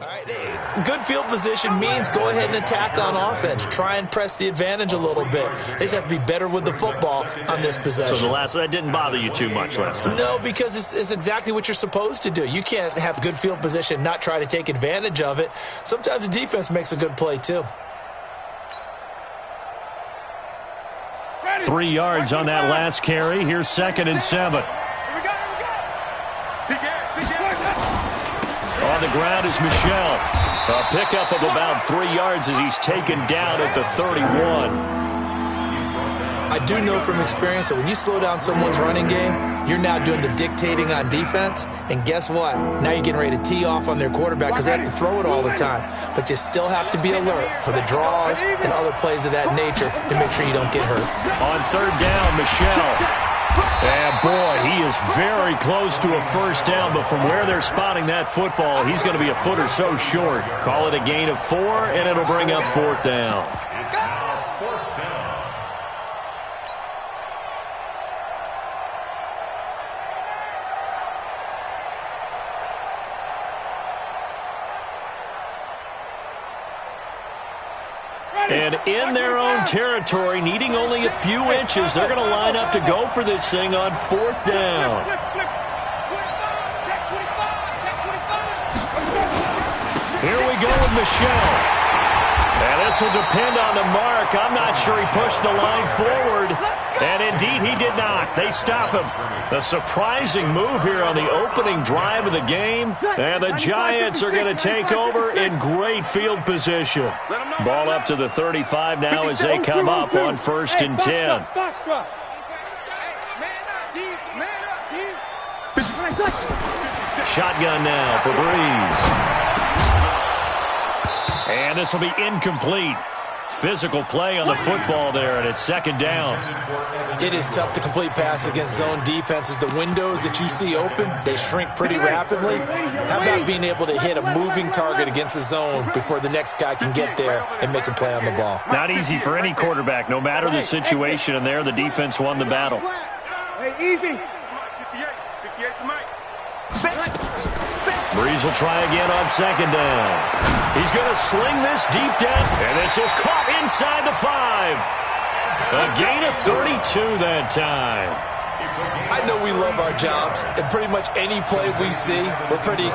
All right, good field position means go ahead and attack on offense. Try and press the advantage a little bit. They just have to be better with the football on this possession. So that didn't bother you too much last time? No, because it's exactly what you're supposed to do. You can't have good field position, not try to take advantage of it. Sometimes the defense makes a good play, too. 3 yards on that last carry. Here's 2nd and 7. On the ground is Michel. A pickup of about 3 yards as he's taken down at the 31. I do know from experience that when you slow down someone's running game, you're now doing the dictating on defense. And guess what? Now you're getting ready to tee off on their quarterback because they have to throw it all the time. But you still have to be alert for the draws and other plays of that nature to make sure you don't get hurt. On 3rd down, Michel. And boy, he is very close to a first down, but from where they're spotting that football, he's going to be a foot or so short. Call it a gain of 4, and it'll bring up 4th down. And in their own territory, needing only a few inches, they're going to line up to go for this thing on 4th down. Here we go with Michel. And this will depend on the mark. I'm not sure he pushed the line forward. And indeed, he did not. They stop him. A surprising move here on the opening drive of the game. And the Giants are going to take over in great field position. Ball up to the 35 now as they come up on 1st and 10. Shotgun now for Breeze. And this will be incomplete. Physical play on the football there, and it's 2nd down. It is tough to complete passes against zone defenses. The windows that you see open, they shrink pretty rapidly. How about being able to hit a moving target against a zone before the next guy can get there and make a play on the ball? Not easy for any quarterback, no matter the situation, and there the defense won the battle. Breeze will try again on 2nd down. He's going to sling this deep down, and this is caught inside the 5. A gain of 32 that time. I know we love our jobs, and pretty much any play we see, we're pretty,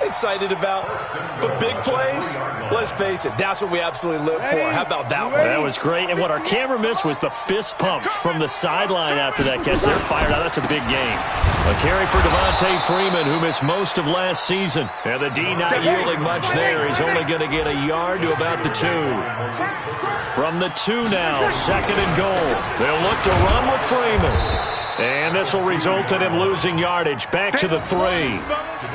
excited about. But big plays, let's face it, that's what we absolutely live for. How about that one? That was great, and what our camera missed was the fist pump from the sideline after that catch. They're fired out. That's a big game. A carry for Devontae Freeman, who missed most of last season. And the D not yielding much there. He's only going to get a yard to about the 2. From the 2 now, 2nd and goal. They'll look to run with Freeman. And this will result in him losing yardage. Back to the 3.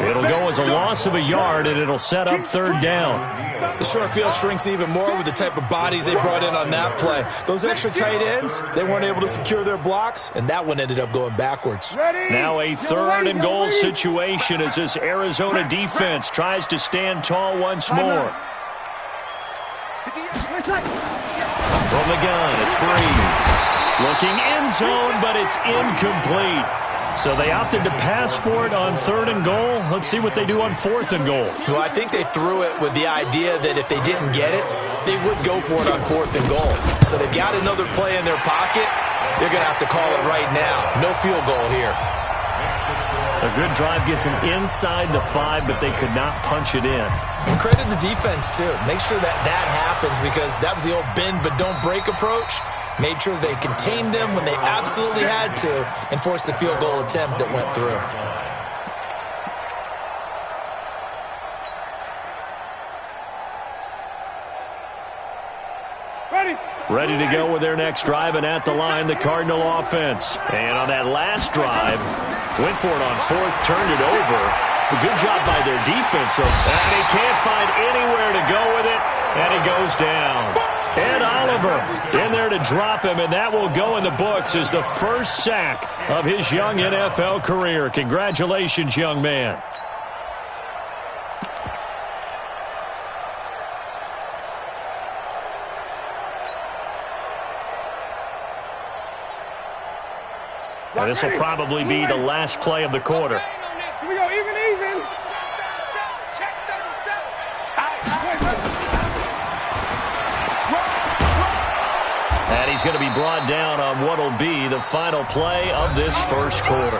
It'll go as a loss of a yard, and it'll set up 3rd down. The short field shrinks even more with the type of bodies they brought in on that play. Those extra tight ends, they weren't able to secure their blocks, and that one ended up going backwards. Now a 3rd and goal situation as this Arizona defense tries to stand tall once more. From the gun, it's Breeze. Looking end zone, but it's incomplete. So they opted to pass for it on 3rd and goal. Let's see what they do on 4th and goal. Well, I think they threw it with the idea that if they didn't get it, they would go for it on 4th and goal. So they've got another play in their pocket. They're going to have to call it right now. No field goal here. A good drive gets them inside the 5, but they could not punch it in. And credit the defense, too. Make sure that happens because that was the old bend but don't break approach. Made sure they contained them when they absolutely had to and forced the field goal attempt that went through. Ready to go with their next drive, and at the line, the Cardinal offense. And on that last drive, went for it on 4th, turned it over. A good job by their defense, though. And he can't find anywhere to go with it, and he goes down. And Oliver in there to drop him, and that will go in the books as the first sack of his young NFL career. Congratulations, young man. Now, this will probably be the last play of the quarter. Here we go, even. And he's going to be brought down on what will be the final play of this first quarter.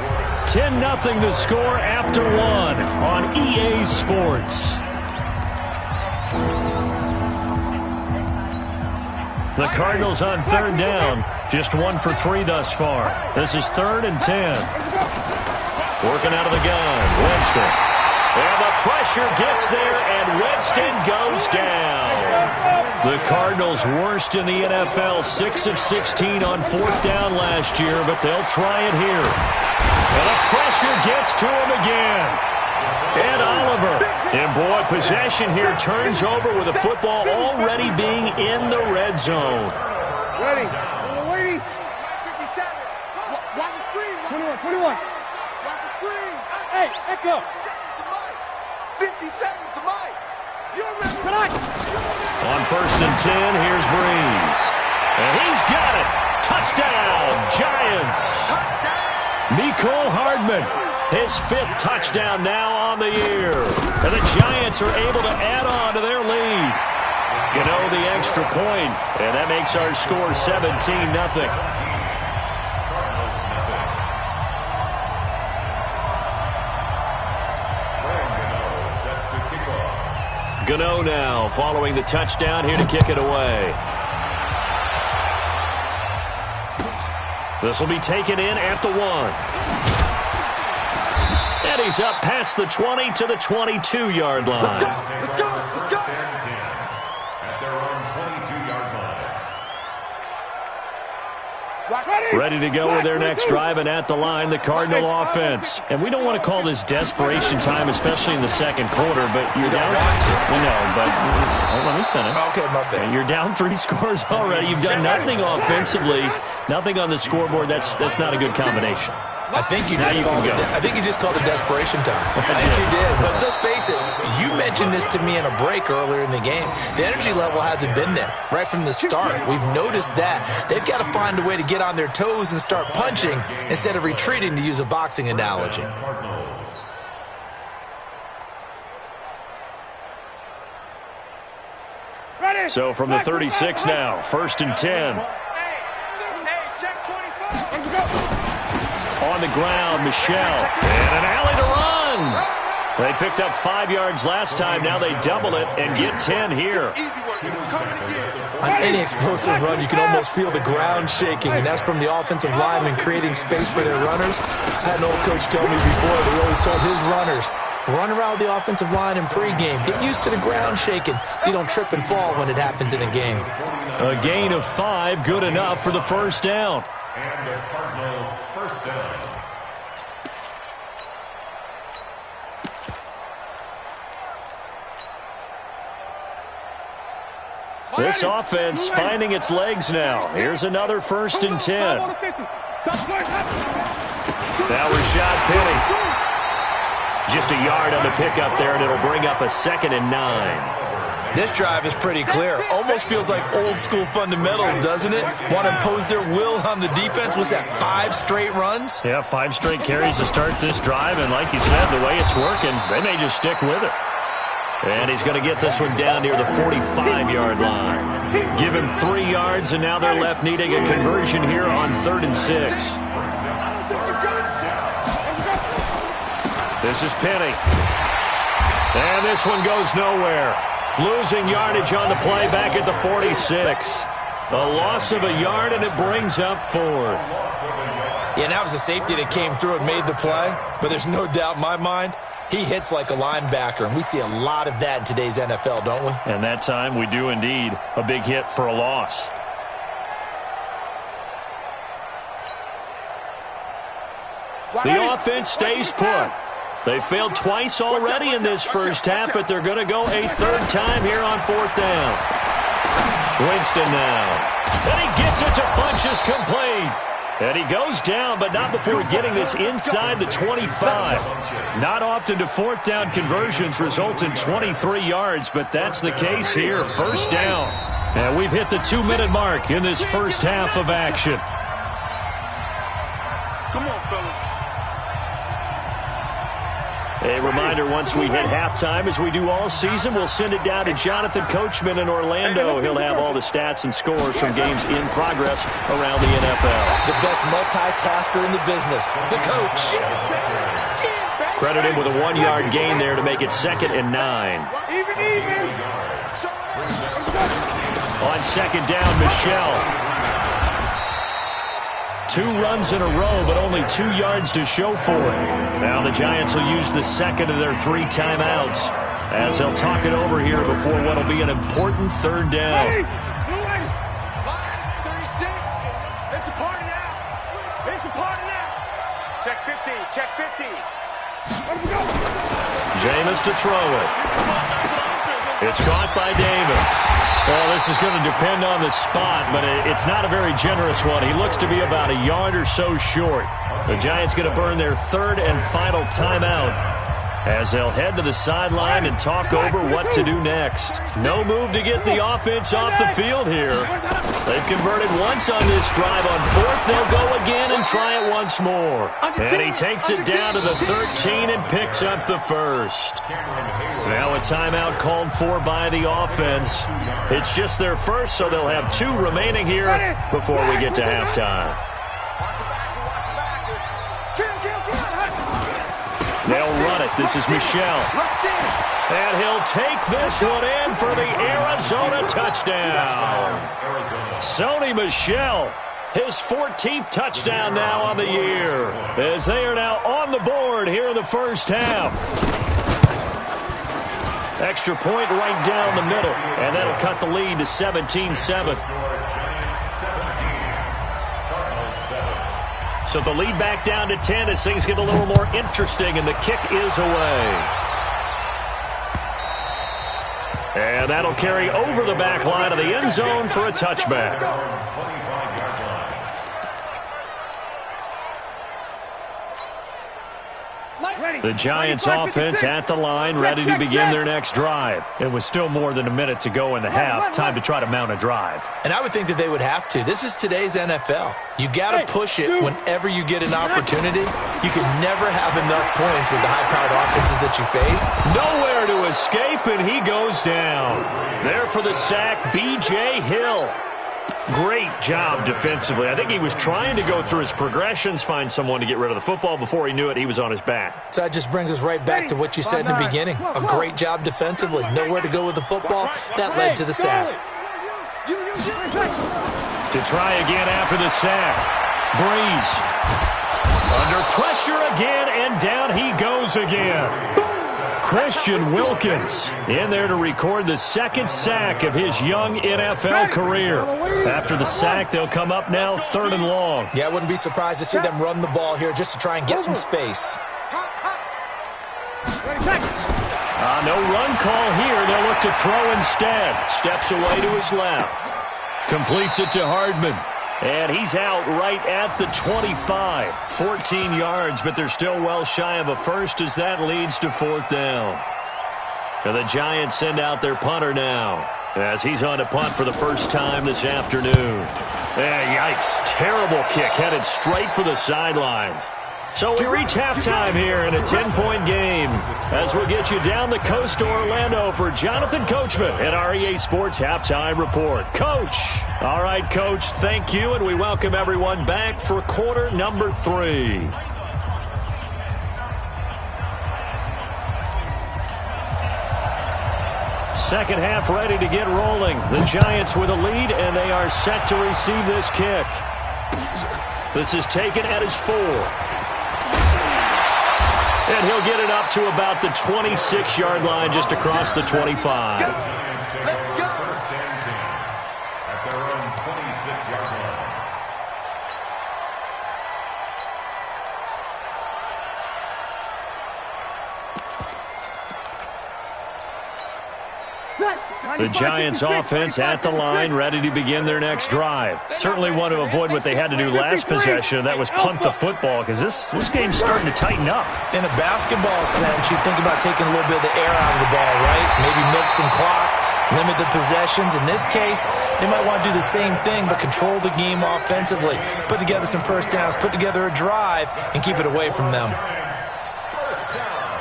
10-0 the score after one on EA Sports. The Cardinals on third down. Just 1 for 3 thus far. This is 3rd and 10. Working out of the gun. Winston. And the pressure gets there, and Winston goes down. The Cardinals worst in the NFL, 6 of 16 on 4th down last year, but they'll try it here. And the pressure gets to him again. And Oliver. And boy, possession here turns over with the football already being in the red zone. Ready. Ladies. 57. Watch the screen. 21. Watch the screen. Hey, Echo. 57's the mic. You remember tonight. On 1st and 10, here's Breeze. And he's got it. Touchdown, Giants. Mecole Hardman, his 5th touchdown now on the year. And the Giants are able to add on to their lead. Gano the extra point, and that makes our score 17-0. Gano now following the touchdown here to kick it away. This will be taken in at the 1. And he's up past the 20 to the 22-yard line. Let's go. At their own 22-yard line. Ready to go with their next drive, and at the line, the Cardinal offense. And we don't want to call this desperation time, especially in the second quarter, but you're down. We know, but let me finish. Okay, my bad. You're down 3 scores already. You've done nothing offensively, nothing on the scoreboard. That's not a good combination. I think you just called it desperation time. I think you did. But let's face it, you mentioned this to me in a break earlier in the game. The energy level hasn't been there right from the start. We've noticed that. They've got to find a way to get on their toes and start punching instead of retreating, to use a boxing analogy. So from the 36 now, 1st and 10. Check 25. On the ground, Michelle. And an alley to run. They picked up 5 yards last time. Now they double it and get 10 here. On any explosive run, you can almost feel the ground shaking, and that's from the offensive linemen creating space for their runners. I had an old coach tell me before, that he always told his runners, run around the offensive line in pregame. Get used to the ground shaking so you don't trip and fall when it happens in a game. A gain of 5, good enough for the first down. And a Cardinal first down. This offense finding its legs now. Here's another 1st and 10. Now Rashad Penny. Just a yard on the pickup there, and it'll bring up a 2nd and 9. This drive is pretty clear. Almost feels like old school fundamentals, doesn't it? Want to impose their will on the defense. Was that 5 straight runs? Yeah, 5 straight carries to start this drive, and like you said, the way it's working, they may just stick with it. And he's going to get this one down near the 45-yard line. Give him 3 yards, and now they're left needing a conversion here on 3rd and 6. This is Penny. And this one goes nowhere. Losing yardage on the play back at the 46. A loss of a yard, and it brings up 4th. Yeah, and that was a safety that came through and made the play. But there's no doubt in my mind, he hits like a linebacker, and we see a lot of that in today's NFL, don't we? And that time we do indeed. A big hit for a loss. The offense stays put. They failed twice already in this first half, but they're going to go a 3rd time here on 4th down. Winston now. And he gets it to Funchess complete. And he goes down, but not before getting this inside the 25. Not often do 4th down conversions result in 23 yards, but that's the case here. 1st down. And we've hit the 2-minute mark in this first half of action. Come on, fellas. A reminder, once we hit halftime, as we do all season, we'll send it down to Jonathan Coachman in Orlando. He'll have all the stats and scores from games in progress around the NFL. The best multitasker in the business, the coach. Credit him with a 1-yard gain there to make it 2nd and 9. Even. On 2nd down, Michelle. 2 runs in a row, but only 2 yards to show for it. Now the Giants will use the second of their 3 timeouts as they'll talk it over here before what will be an important 3rd down. Ready? 36. It's a party now. It's a party now. Check 50. Check 50. Let him go. Jameis to throw it. It's caught by Davis. Well, this is going to depend on the spot, but it's not a very generous one. He looks to be about a yard or so short. The Giants going to burn their 3rd and final timeout as they'll head to the sideline and talk over what to do next. No move to get the offense off the field here. They've converted once on this drive. On 4th, they'll go again and try it once more. And he takes it down to the 13 and picks up the 1st. Now a timeout called for by the offense. It's just their 1st, so they'll have 2 remaining here before we get to halftime. They'll run it. This is Michelle. And he'll take this one in for the Arizona touchdown. Sony Michel, his 14th touchdown now on the year, as they are now on the board here in the first half. Extra point right down the middle, and that'll cut the lead to 17-7. So the lead back down to 10 as things get a little more interesting, and the kick is away. And that'll carry over the back line of the end zone for a touchback. The Giants offense at the line, ready to begin their next drive. It was still more than a minute to go in the half. Time to try to mount a drive. And I would think that they would have to. This is today's NFL. You got to push it whenever you get an opportunity. You can never have enough points with the high-powered offenses that you face. Nowhere to escape, and he goes down. There for the sack, B.J. Hill. Great job defensively. I think he was trying to go through his progressions, find someone to get rid of the football. Before he knew it, he was on his back. So that just brings us right back to what you said in the beginning. A great job defensively. Nowhere to go with the football. That led to the sack. To try again after the sack. Breeze. Under pressure again, and down he goes again. Christian Wilkins in there to record the 2nd sack of his young NFL career. After the sack, they'll come up now 3rd and long. Yeah, I wouldn't be surprised to see them run the ball here just to try and get some space. No run call here. They'll look to throw instead. Steps away to his left. Completes it to Hardman. And he's out right at the 25. 14 yards, but they're still well shy of a first as that leads to 4th down. And the Giants send out their punter now as he's on to punt for the first time this afternoon. Yikes. Terrible kick headed straight for the sidelines. So we reach halftime here in a 10-point game as we'll get you down the coast to Orlando for Jonathan Coachman at our EA Sports Halftime Report. Coach. All right, Coach, thank you, and we welcome everyone back for quarter number 3. Second half ready to get rolling. The Giants with a lead, and they are set to receive this kick. This is taken at his 4. And he'll get it up to about the 26-yard line, just across the 25. Let's go. First and 10 at their own 26-yard line. The Giants offense at the line, ready to begin their next drive. Certainly want to avoid what they had to do last possession, and that was punt the football, because this game's starting to tighten up. In a basketball sense, you think about taking a little bit of the air out of the ball, right? Maybe milk some clock, limit the possessions. In this case, they might want to do the same thing, but control the game offensively. Put together some first downs, put together a drive, and keep it away from them. First down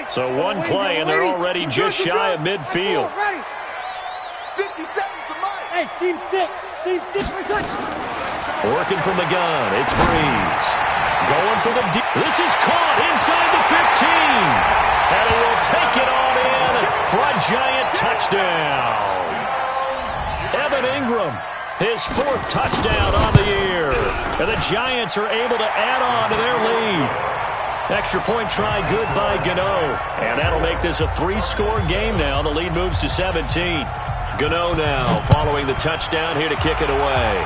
So one play, and they're already just shy of midfield. 50 seconds to mine. Hey, team 6. Team 6. Working from the gun, it's Breeze. Going for the deep. This is caught inside the 15. And he will take it on in for a giant touchdown. Evan Ingram, his 4th touchdown on the year. And the Giants are able to add on to their lead. Extra point try good by Gano. And that'll make this a 3-score game now. The lead moves to 17. Gano now following the touchdown here to kick it away.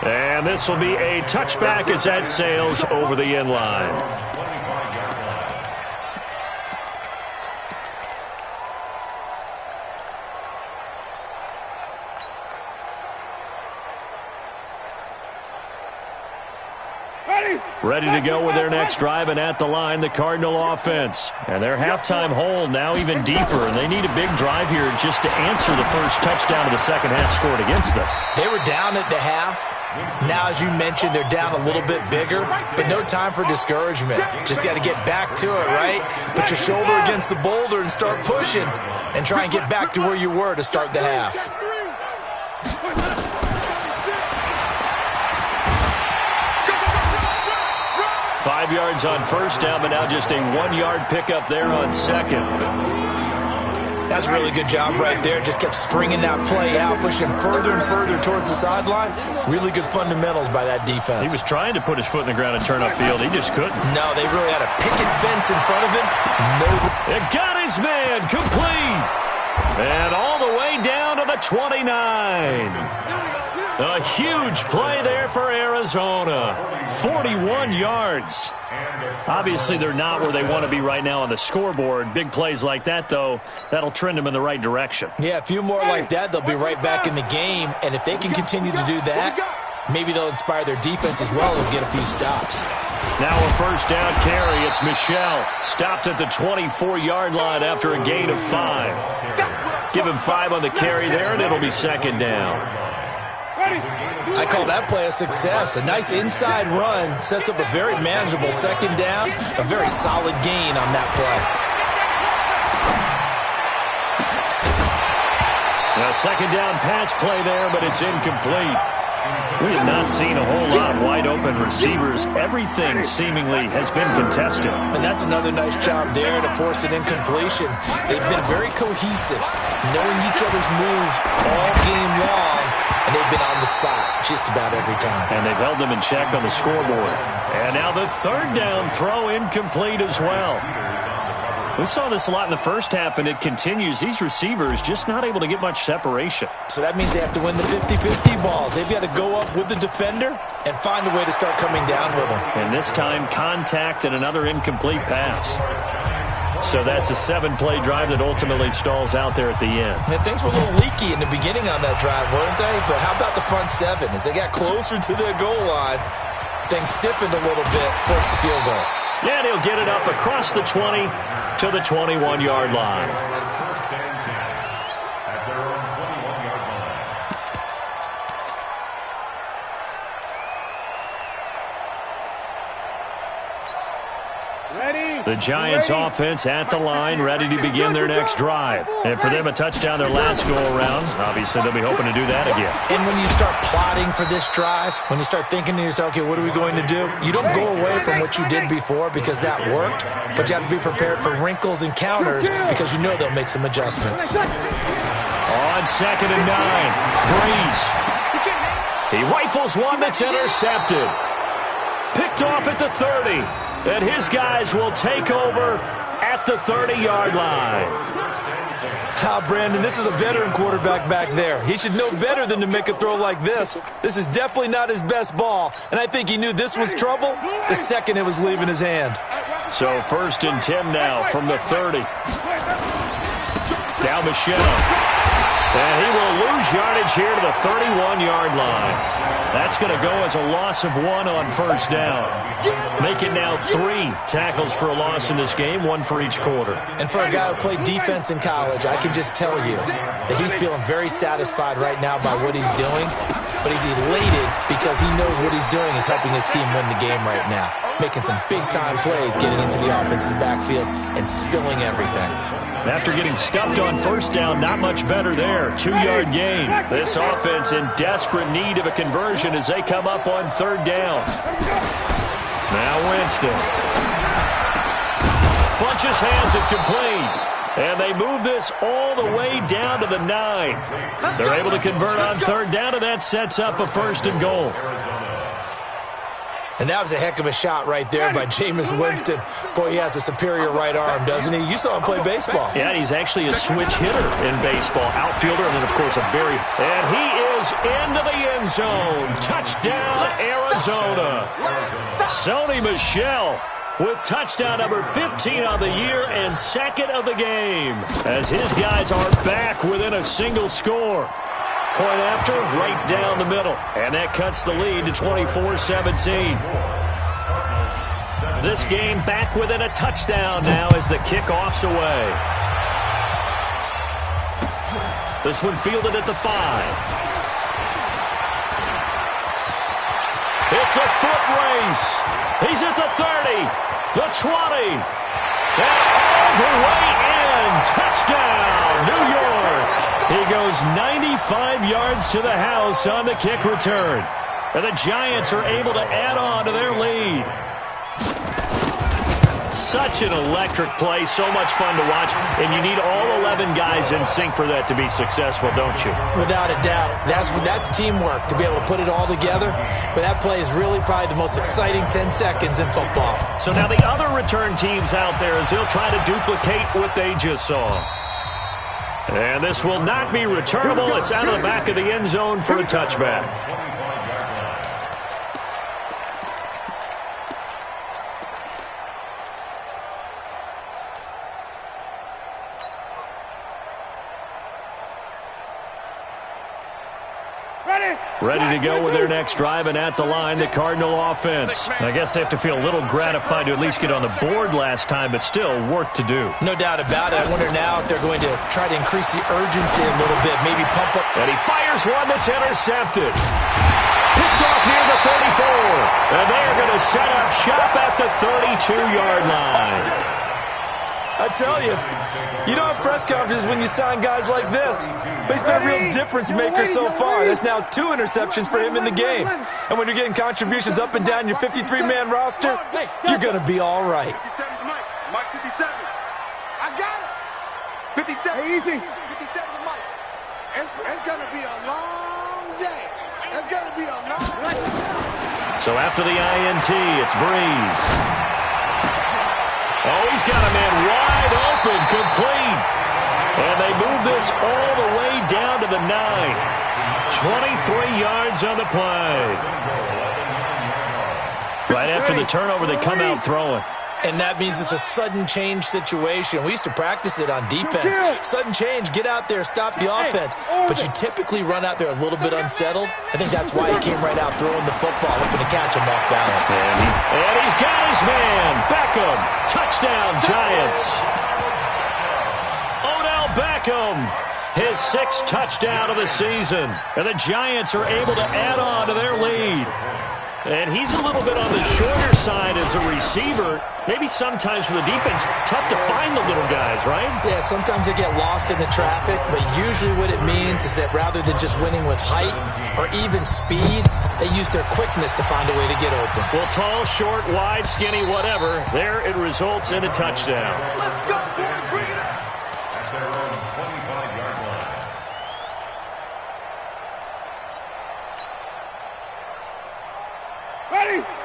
And this will be a touchback as that sails over the end line. Ready to go with their next drive, and at the line, the Cardinal offense. And their halftime hole now even deeper, and they need a big drive here just to answer the first touchdown of the second half scored against them. They were down at the half. Now, as you mentioned, they're down a little bit bigger, but no time for discouragement. Just got to get back to it, right? Put your shoulder against the boulder and start pushing and try and get back to where you were to start the half. 5 yards on first down, but now just a 1-yard pickup there on second. That's a really good job right there. Just kept stringing that play out, pushing further and further towards the sideline. Really good fundamentals by that defense. He was trying to put his foot in the ground and turn upfield. He just couldn't. No, they really had a picket fence in front of him. No. It got his man complete. And all the way down to the 29. A huge play there for Arizona. 41 yards. Obviously, they're not where they want to be right now on the scoreboard. Big plays like that, though, that'll trend them in the right direction. Yeah, a few more like that, they'll be right back in the game. And if they can continue to do that, maybe they'll inspire their defense as well and get a few stops. Now a first down carry. It's Michel. Stopped at the 24-yard line after a gain of 5. Give him 5 on the carry there, and it'll be second down. I call that play a success. A nice inside run sets up a very manageable second down. A very solid gain on that play. A second down pass play there, but it's incomplete. We have not seen a whole lot of wide-open receivers. Everything seemingly has been contested. And that's another nice job there to force an incompletion. They've been very cohesive, knowing each other's moves all game long, and they've been on the spot just about every time. And they've held them in check on the scoreboard. And now the third down throw incomplete as well. We saw this a lot in the first half, and it continues. These receivers just not able to get much separation. So that means they have to win the 50-50 balls. They've got to go up with the defender and find a way to start coming down with them. And this time, contact and another incomplete pass. So that's a 7-play drive that ultimately stalls out there at the end. And things were a little leaky in the beginning on that drive, weren't they? But how about the front 7? As they got closer to the goal line, things stiffened a little bit, forced the field goal. Yeah, and he'll get it up across the 20 to the 21-yard line. The Giants offense at the line, ready to begin their next drive. And for them, a touchdown their last go-around. Obviously, they'll be hoping to do that again. And when you start plotting for this drive, when you start thinking to yourself, okay, what are we going to do? You don't go away from what you did before because that worked, but you have to be prepared for wrinkles and counters because you know they'll make some adjustments. On 2nd and 9, Breeze. He rifles one that's intercepted. Picked off at the 30. And his guys will take over at the 30-yard line. Brandon, this is a veteran quarterback back there. He should know better than to make a throw like this. This is definitely not his best ball, and I think he knew this was trouble the second it was leaving his hand. So 1st and 10 now from the 30. Now Michel. And he will lose yardage here to the 31-yard line. That's going to go as a loss of 1 on first down. Make it now 3 tackles for a loss in this game, 1 for each quarter. And for a guy who played defense in college, I can just tell you that he's feeling very satisfied right now by what he's doing. but he's elated because he knows what he's doing is helping his team win the game right now. Making some big-time plays, getting into the offense's backfield and spilling everything. After getting stuffed on first down, not much better there. 2-yard gain. This offense in desperate need of a conversion as they come up on third down. Now Winston. Funches hands it complete. And they move this all the way down to the 9. They're able to convert on third down, and that sets up a 1st and goal. And that was a heck of a shot right there by Jameis Winston. Boy, he has a superior right arm, doesn't he? You saw him play baseball. Yeah, he's actually a switch hitter in baseball. Outfielder, and then, of course, a very... And he is into the end zone. Touchdown, Arizona. Sony Michel with touchdown number 15 on the year and 2nd of the game, as his guys are back within a single score. Point after, right down the middle. And that cuts the lead to 24-17. This game back within a touchdown now as the kickoff's away. This one fielded at the 5. It's a foot race. He's at the 30. The 20, and all the way in. Touchdown, New York. He goes 95 yards to the house on the kick return. And the Giants are able to add on to their lead. Such an electric play, so much fun to watch, and you need all 11 guys in sync for that to be successful, don't you? Without a doubt. That's teamwork, to be able to put it all together. But that play is really probably the most exciting 10 seconds in football. So now the other return teams out there as they'll try to duplicate what they just saw. And this will not be returnable. It's out of the back of the end zone for a touchback. Ready to go with their next drive, and at the line, the Cardinal offense. I guess they have to feel a little gratified to at least get on the board last time, but still work to do. No doubt about it. I wonder now if they're going to try to increase the urgency a little bit, maybe pump up. And he fires one that's intercepted. Picked off near the 34. And they're going to set up shop at the 32-yard line. I tell you, you don't have press conferences when you sign guys like this. But he's been a real difference maker so far. That's now 2 interceptions for him in the game. And when you're getting contributions up and down your 53-man roster, you're going to be all right. 57 to Mike. Mike 57. I got it. 57. Hey, easy. 57 to Mike. It's going to be a long day. It's going to be a long day. So after the INT, it's Breeze. Oh, he's got a man wide open, complete. And they move this all the way down to the 9. 23 yards on the play. Right after the turnover, they come out throwing. And that means it's a sudden change situation. We used to practice it on defense. Sudden change, get out there, stop the offense. But you typically run out there a little bit unsettled. I think that's why he came right out throwing the football, hoping to catch him off balance. And he's got his man. Beckham. Touchdown, Giants. Odell Beckham. His 6th touchdown of the season. And the Giants are able to add on to their lead. And he's a little bit on the shorter side as a receiver. Maybe sometimes for the defense, tough to find the little guys, right? Yeah, sometimes they get lost in the traffic, but usually what it means is that rather than just winning with height or even speed, they use their quickness to find a way to get open. Well, tall, short, wide, skinny, whatever, there it results in a touchdown. Let's go, boy. Bring it up. At their own 25-yard line.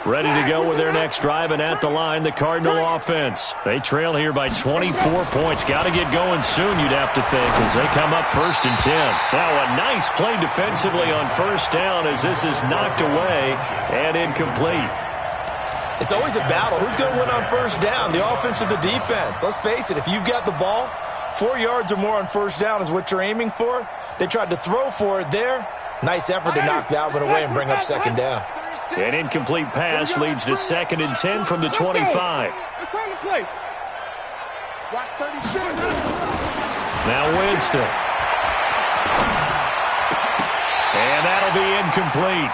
Ready to go with their next drive, and at the line, the Cardinal offense. They trail here by 24 points. Got to get going soon, you'd have to think, as they come up 1st and 10. Now a nice play defensively on first down as this is knocked away and incomplete. It's always a battle. Who's going to win on first down, the offense or the defense? Let's face it, if you've got the ball, 4 yards or more on first down is what you're aiming for. They tried to throw for it there. Nice effort to knock that one away and bring up 2nd down. An incomplete pass leads to 2nd and 10 from the 25. Return the play. Watch 36. Now Winston. And that'll be incomplete.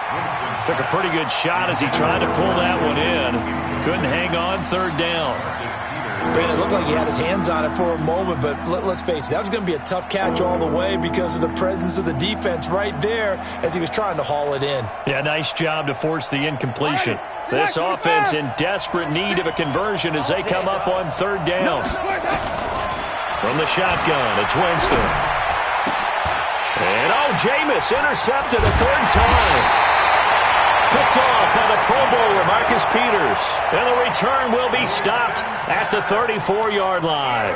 Took a pretty good shot as he tried to pull that one in. Couldn't hang on third down. Brandon, it looked like he had his hands on it for a moment, but let's face it, that was going to be a tough catch all the way because of the presence of the defense right there as he was trying to haul it in. Yeah, nice job to force the incompletion. This offense in desperate need of a conversion as they come up on third down. From the shotgun, it's Winston. And, Jameis intercepted a third time. Picked off by the Pro Bowler, Marcus Peters. And the return will be stopped at the 34-yard line.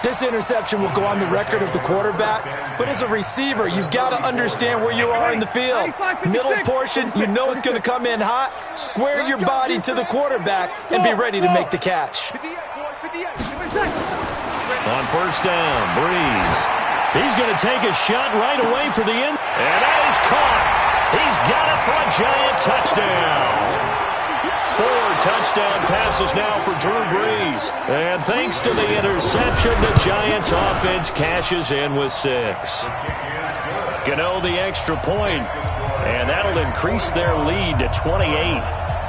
This interception will go on the record of the quarterback, but as a receiver, you've got to understand where you are in the field. Middle portion, you know it's going to come in hot. Square your body to the quarterback and be ready to make the catch. On first down, Breeze. He's going to take a shot right away for the end. And that is caught. He's got it for a giant touchdown. 4 touchdown passes now for Drew Brees. And thanks to the interception, the Giants offense cashes in with 6. Gano the extra point, and that'll increase their lead to 28.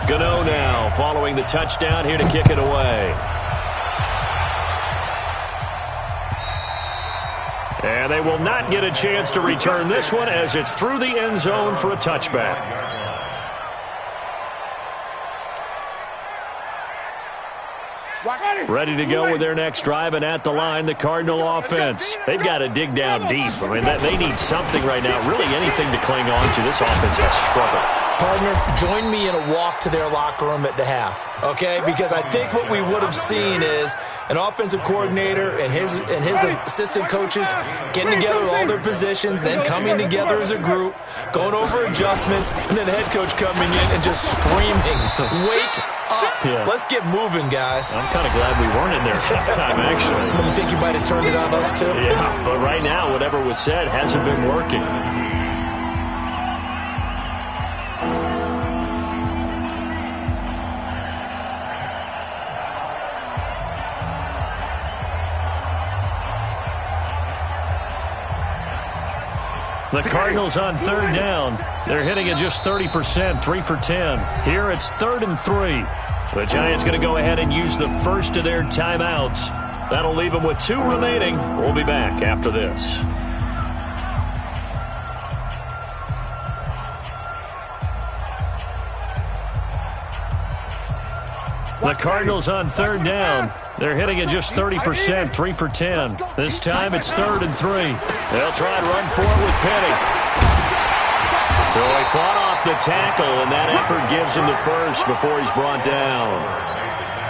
Gano now following the touchdown here to kick it away. And they will not get a chance to return this one as it's through the end zone for a touchback. Ready to go with their next drive, and at the line, the Cardinal offense. They've got to dig down deep. I mean, they need something right now, really anything to cling on to. This offense has struggled. Partner, join me in a walk to their locker room at the half, okay? Because I think what we would have seen is an offensive coordinator and his assistant coaches getting together with all their positions, then coming together as a group, going over adjustments, and then the head coach coming in and just screaming, "Wake up. Yeah. Let's get moving, guys." I'm kind of glad we weren't in there at halftime, actually. You think you might have turned it on us, too? Yeah, but right now, whatever was said hasn't been working. The Cardinals on third down. They're hitting at just 30%, 3 for 10. Here it's 3rd and 3. The Giants going to go ahead and use the first of their timeouts. That'll leave them with 2 remaining. We'll be back after this. The Cardinals on third down. They're hitting at just 30%, 3 for 10. This time it's 3rd and 3. They'll try and run for it with Penny. So he fought off the tackle, and that effort gives him the first before he's brought down.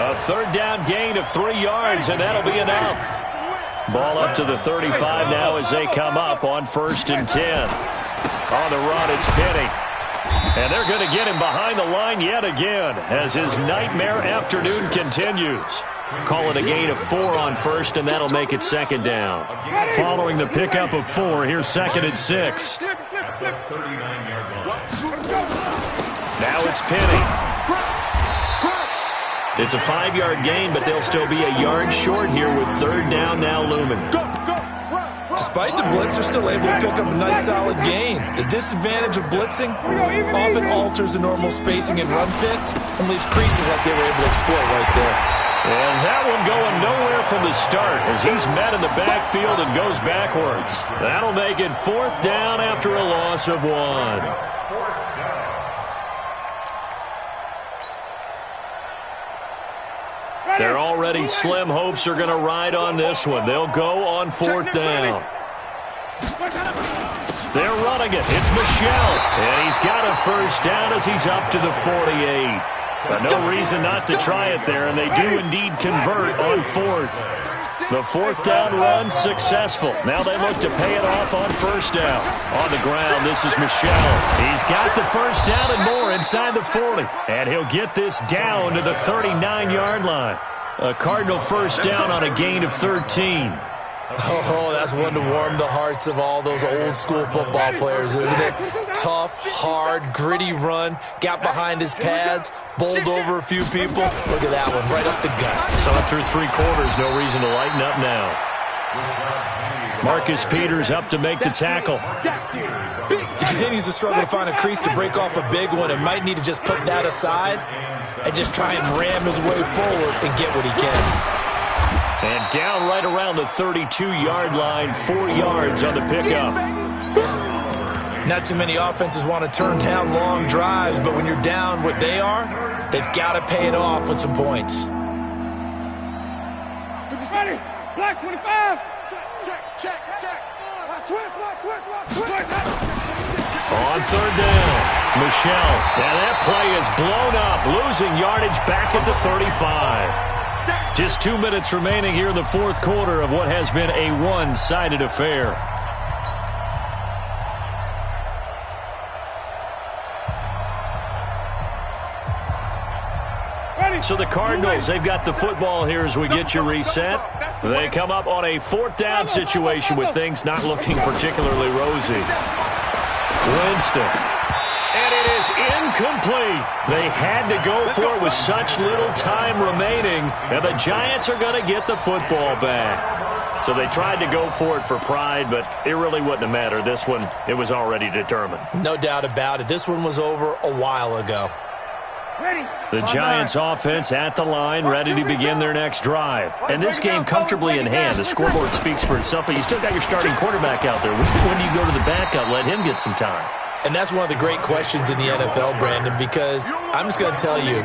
A third down gain of 3 yards, and that'll be enough. Ball up to the 35 now as they come up on 1st and 10. On the run, it's Penny. And they're going to get him behind the line yet again as his nightmare afternoon continues. Call it a gain of 4 on 1st, and that'll make it 2nd down. Following the pickup of 4, here's 2nd and 6. Now it's Penny. It's a 5-yard gain, but they'll still be a yard short here with 3rd down now looming. Despite the blitz, they're still able to pick up a nice, solid gain. The disadvantage of blitzing often alters the normal spacing and run fits and leaves creases that they were able to exploit right there. And that one going nowhere from the start as he's met in the backfield and goes backwards. That'll make it 4th down after a loss of 1. Their already slim hopes are going to ride on this one. They'll go on 4th down. They're running it. It's Michel. And he's got a first down as he's up to the 48. But no reason not to try it there, and they do indeed convert on 4th. The 4th down run successful. Now they look to pay it off on 1st down. On the ground, this is Michel. He's got the first down and more inside the 40. And he'll get this down to the 39-yard line. A Cardinal first down on a gain of 13. Oh, that's one to warm the hearts of all those old-school football players, isn't it? Tough, hard, gritty run, got behind his pads, bowled over a few people. Look at that one, right up the gut. So through 3 quarters, no reason to lighten up now. Marcus Peters up to make the tackle. He continues to struggle to find a crease to break off a big one and might need to just put that aside and just try and ram his way forward and get what he can. And down right around the 32-yard line, 4 yards on the pickup. Not too many offenses want to turn down long drives, but when you're down what they are, they've got to pay it off with some points. Ready. Black 25. Check. Switch. On third down, Michelle. And that play is blown up, losing yardage back at the 35. Just 2 minutes remaining here in the fourth quarter of what has been a one-sided affair. So the Cardinals, they've got the football here as we get you reset. They come up on a fourth down situation with things not looking particularly rosy. Winston. And it is incomplete. They had to go for it with such little time remaining. And the Giants are going to get the football back. So they tried to go for it for pride, but it really wouldn't have mattered. This one, it was already determined. No doubt about it. This one was over a while ago. The Giants offense at the line, ready to begin their next drive. And this game comfortably in hand. The scoreboard speaks for itself, but you still got your starting quarterback out there. When do you go to the backup? Let him get some time. And that's one of the great questions in the NFL, Brandon, because I'm just going to tell you,